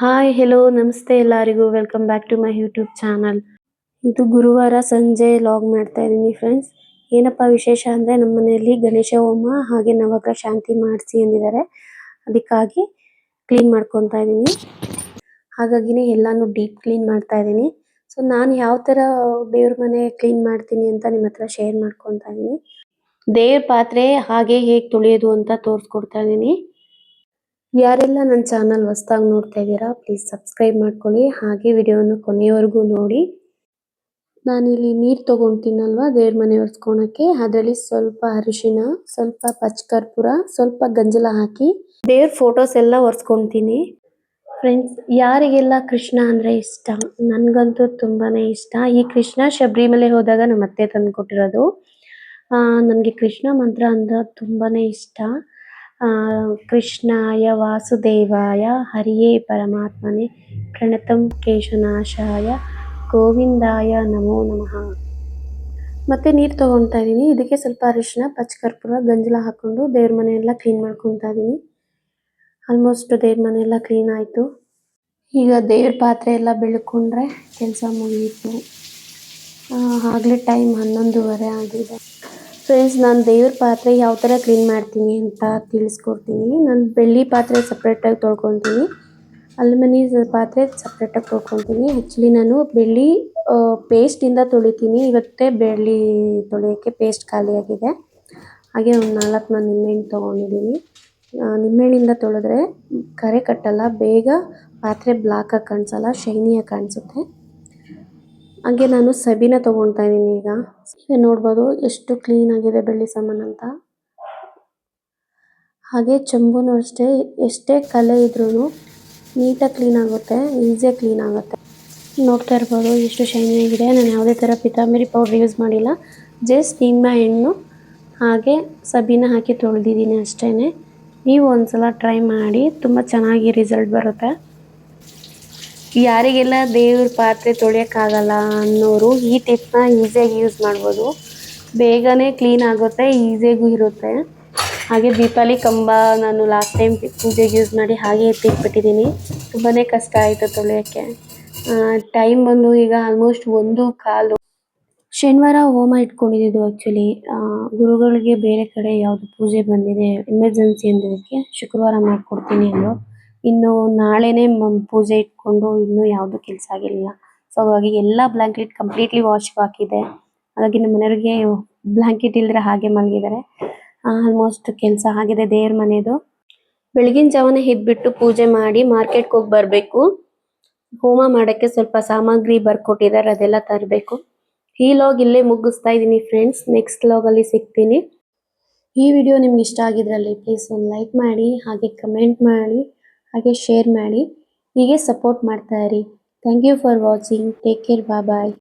Hi hello ನಮಸ್ತೆ ಎಲ್ಲರಿಗೂ welcome back to my YouTube channel. ಇದು ಗುರುವಾರ ಸಂಜೆ ಲಾಗ್ ಮಾಡ್ತಾ ಇದ್ದೀನಿ ಫ್ರೆಂಡ್ಸ್. ಏನಪ್ಪ ವಿಶೇಷ ಅಂದರೆ ನಮ್ಮ ಮನೆಯಲ್ಲಿ ಗಣೇಶ ಹೋಮ ಹಾಗೆ ನವಗ್ರಹ ಶಾಂತಿ ಮಾಡಿಸಿ ಅಂದಿದ್ದಾರೆ. ಅದಕ್ಕಾಗಿ ಕ್ಲೀನ್ ಮಾಡ್ಕೊತಾ ಇದ್ದೀನಿ. ಹಾಗಾಗಿನೇ ಎಲ್ಲಾನು ಡೀಪ್ ಕ್ಲೀನ್ ಮಾಡ್ತಾ ಇದ್ದೀನಿ. ಸೊ ನಾನು ಯಾವ ಥರ ದೇವ್ರ ಮನೆ ಕ್ಲೀನ್ ಮಾಡ್ತೀನಿ ಅಂತ ನಿಮ್ಮ ಹತ್ರ ಶೇರ್ ಮಾಡ್ಕೊತಾ ಇದ್ದೀನಿ. ದೇವ್ರ ಪಾತ್ರೆ ಹಾಗೆ ಹೇಗೆ ತೊಳೆಯೋದು ಅಂತ ತೋರಿಸ್ಕೊಡ್ತಾ ಇದ್ದೀನಿ. ಯಾರೆಲ್ಲ ನನ್ನ ಚಾನಲ್ ಹೊಸದಾಗಿ ನೋಡ್ತಾ ಇದ್ದೀರಾ ಪ್ಲೀಸ್ ಸಬ್ಸ್ಕ್ರೈಬ್ ಮಾಡ್ಕೊಳ್ಳಿ, ಹಾಗೆ ವಿಡಿಯೋವನ್ನು ಕೊನೆಯವರೆಗೂ ನೋಡಿ. ನಾನಿಲ್ಲಿ ನೀರು ತೊಗೊಳ್ತೀನಲ್ವ ದೇವ್ರ ಮನೆ ಒರೆಸ್ಕೊಳಕ್ಕೆ, ಅದರಲ್ಲಿ ಸ್ವಲ್ಪ ಅರಿಶಿಣ, ಸ್ವಲ್ಪ ಪಚ್ಚಕರ್ಪೂರ, ಸ್ವಲ್ಪ ಗಂಜಲ ಹಾಕಿ ದೇವ್ರ ಫೋಟೋಸ್ ಎಲ್ಲ ಒರೆಸ್ಕೊತೀನಿ. ಫ್ರೆಂಡ್ಸ್, ಯಾರಿಗೆಲ್ಲ ಕೃಷ್ಣ ಅಂದರೆ ಇಷ್ಟ, ನನಗಂತೂ ತುಂಬಾ ಇಷ್ಟ. ಈ ಕೃಷ್ಣ ಶಬರಿಮಲೆ ಹೋದಾಗ ನಮ್ಮ ಅತ್ತೆ ತಂದು ಕೊಟ್ಟಿರೋದು. ನನಗೆ ಕೃಷ್ಣ ಮಂತ್ರ ಅಂದ್ರೆ ತುಂಬಾ ಇಷ್ಟ. ಕೃಷ್ಣಾಯ ವಾಸುದೇವಾಯ ಹರಿಯೇ ಪರಮಾತ್ಮನೆ ಪ್ರಣತಂ ಕೇಶನಾಶಾಯ ಗೋವಿಂದಾಯ ನಮೋ ನಮಃ. ಮತ್ತೆ ನೀರು ತೊಗೊತಾ ಇದ್ದೀನಿ. ಇದಕ್ಕೆ ಸ್ವಲ್ಪ ಅರಿಶಿನ, ಪಚ್ಚಕರ್ಪೂರ, ಗಂಜಲ ಹಾಕ್ಕೊಂಡು ದೇವ್ರ ಮನೆಯೆಲ್ಲ ಕ್ಲೀನ್ ಮಾಡ್ಕೊತಾ ಇದ್ದೀನಿ. ಆಲ್ಮೋಸ್ಟ್ ದೇವ್ರ ಮನೆಯೆಲ್ಲ ಕ್ಲೀನ್ ಆಯಿತು. ಈಗ ದೇವ್ರ ಪಾತ್ರೆ ಎಲ್ಲ ಬೆಳ್ಕೊಂಡ್ರೆ ಕೆಲಸ ಮುಗಿಯಿತು. ಆಗಲೇ ಟೈಮ್ 11:30 ಆಗಿದೆ. ಫ್ರೆಂಡ್ಸ್, ನಾನು ದೇವ್ರ ಪಾತ್ರೆ ಯಾವ ಥರ ಕ್ಲೀನ್ ಮಾಡ್ತೀನಿ ಅಂತ ತಿಳಿಸ್ಕೊಡ್ತೀನಿ. ನಾನು ಬೆಳ್ಳಿ ಪಾತ್ರೆ ಸಪ್ರೇಟಾಗಿ ತೊಳ್ಕೊತೀನಿ, ಅಲ್ಯೂಮಿನಿ ಪಾತ್ರೆ ಸಪ್ರೇಟಾಗಿ ತೊಳ್ಕೊತೀನಿ. ಆ್ಯಕ್ಚುಲಿ ನಾನು ಬೆಳ್ಳಿ ಪೇಸ್ಟಿಂದ ತೊಳಿತೀನಿ. ಇವತ್ತೇ ಬೆಳ್ಳಿ ತೊಳೆಯೋಕ್ಕೆ ಪೇಸ್ಟ್ ಖಾಲಿಯಾಗಿದೆ. ಹಾಗೆ ಒಂದು 4 ನಾನು ನಿಂಬೆಹಣ್ಣು ತೊಗೊಂಡಿದ್ದೀನಿ. ನಿಂಬೆಹಣ್ಣಿಂದ ತೊಳೆದ್ರೆ ಕರೆ ಕಟ್ಟಲ್ಲ, ಬೇಗ ಪಾತ್ರೆ ಬ್ಲಾಕಾಗಿ ಕಾಣಿಸಲ್ಲ, ಶೈನಿಯಾಗಿ ಕಾಣಿಸುತ್ತೆ. ಹಾಗೆ ನಾನು ಸಬೀನ ತೊಗೊಳ್ತಾ ಇದ್ದೀನಿ. ಈಗ ನೋಡ್ಬೋದು ಎಷ್ಟು ಕ್ಲೀನ್ ಆಗಿದೆ ಬೆಳ್ಳಿ ಸಾಮಾನು ಅಂತ. ಹಾಗೆ ಚಂಬುನೂ ಅಷ್ಟೇ, ಎಷ್ಟೇ ಕಲೆ ಇದ್ರೂ ನೀಟಾಗಿ ಕ್ಲೀನ್ ಆಗುತ್ತೆ, ಈಸಿಯಾಗಿ ಕ್ಲೀನ್ ಆಗುತ್ತೆ. ನೋಡ್ತಾ ಇರ್ಬೋದು ಎಷ್ಟು ಶೈನಿ ಆಗಿದೆ. ನಾನು ಯಾವುದೇ ಥರ ಪಿತಾಂಬರಿ ಪೌಡ್ರ್ ಯೂಸ್ ಮಾಡಿಲ್ಲ, ಜಸ್ಟ್ ನಿಂಬೆಹಣ್ಣು ಹಾಗೆ ಸಬೀನ ಹಾಕಿ ತೊಳೆದಿದ್ದೀನಿ ಅಷ್ಟೇ. ನೀವು ಒಂದ್ಸಲ ಟ್ರೈ ಮಾಡಿ, ತುಂಬ ಚೆನ್ನಾಗಿ ರಿಸಲ್ಟ್ ಬರುತ್ತೆ. ಯಾರಿಗೆಲ್ಲ ದೇವ್ರ ಪಾತ್ರೆ ತೊಳೆಯೋಕ್ಕಾಗಲ್ಲ ಅನ್ನೋರು ಈ ಟಿಪ್ನ ಈಸಿಯಾಗಿ ಯೂಸ್ ಮಾಡ್ಬೋದು. ಬೇಗನೆ ಕ್ಲೀನ್ ಆಗುತ್ತೆ, ಈಸಿಯಾಗೂ ಇರುತ್ತೆ. ಹಾಗೆ ದೀಪಾವಳಿ ಕಂಬ ನಾನು ಲಾಸ್ಟ್ ಟೈಮ್ ಪೂಜೆಗೆ ಯೂಸ್ ಮಾಡಿ ಹಾಗೆ ಎತ್ತಿಟ್ಬಿಟ್ಟಿದ್ದೀನಿ. ತುಂಬಾ ಕಷ್ಟ ಆಯಿತು ತೊಳೆಯೋಕ್ಕೆ. ಟೈಮ್ ಬಂದು ಈಗ ಆಲ್ಮೋಸ್ಟ್ 1:15. ಶನಿವಾರ ಹೋಮ ಇಟ್ಕೊಂಡಿದ್ದು ಆ್ಯಕ್ಚುಲಿ. ಗುರುಗಳಿಗೆ ಬೇರೆ ಕಡೆ ಯಾವುದು ಪೂಜೆ ಬಂದಿದೆ, ಎಮರ್ಜೆನ್ಸಿ ಅಂದಿದ್ದಕ್ಕೆ ಶುಕ್ರವಾರ ಮಾಡಿಕೊಡ್ತೀನಿ ಅಂದರು. ಇನ್ನು ನಾಳೆನೇ ಪೂಜೆ ಇಟ್ಕೊಂಡು ಇನ್ನೂ ಯಾವುದೂ ಕೆಲಸ ಆಗಿರಲಿಲ್ಲ. ಸೊ ಹಾಗಾಗಿ ಎಲ್ಲ ಬ್ಲ್ಯಾಂಕೆಟ್ ಕಂಪ್ಲೀಟ್ಲಿ ವಾಶ್ಗೆ ಹಾಕಿದೆ. ಹಾಗಾಗಿ ನಮ್ಮ ಮನೆಯವ್ರಿಗೆ ಬ್ಲ್ಯಾಂಕೆಟ್ ಇಲ್ಲದ್ರೆ ಹಾಗೆ ಮಲಗಿದ್ದಾರೆ. ಆಲ್ಮೋಸ್ಟ್ ಕೆಲಸ ಆಗಿದೆ ದೇವ್ರ ಮನೆಯದು. ಬೆಳಗಿನ ಜಾವನೇ ಎದ್ಬಿಟ್ಟು ಪೂಜೆ ಮಾಡಿ ಮಾರ್ಕೆಟ್ಗೆ ಹೋಗಿ ಬರಬೇಕು. ಹೋಮ ಮಾಡೋಕ್ಕೆ ಸ್ವಲ್ಪ ಸಾಮಗ್ರಿ ಬರ್ಕೊಟ್ಟಿದ್ದಾರೆ, ಅದೆಲ್ಲ ತರಬೇಕು. ಈ ಲಾಗ್ ಇಲ್ಲೇ ಮುಗಿಸ್ತಾ ಇದ್ದೀನಿ ಫ್ರೆಂಡ್ಸ್. ನೆಕ್ಸ್ಟ್ ಲಾಗಲ್ಲಿ ಸಿಗ್ತೀನಿ. ಈ ವಿಡಿಯೋ ನಿಮ್ಗೆ ಇಷ್ಟ ಆಗಿದ್ರಲ್ಲಿ ಪ್ಲೀಸ್ ಒಂದು ಲೈಕ್ ಮಾಡಿ, ಹಾಗೆ ಕಮೆಂಟ್ ಮಾಡಿ, ಹಾಗೆ ಶೇರ್ ಮಾಡಿ. ಹೀಗೆ ಸಪೋರ್ಟ್ ಮಾಡ್ತಾ ಇರಿ. Thank you for watching. Take care. Bye.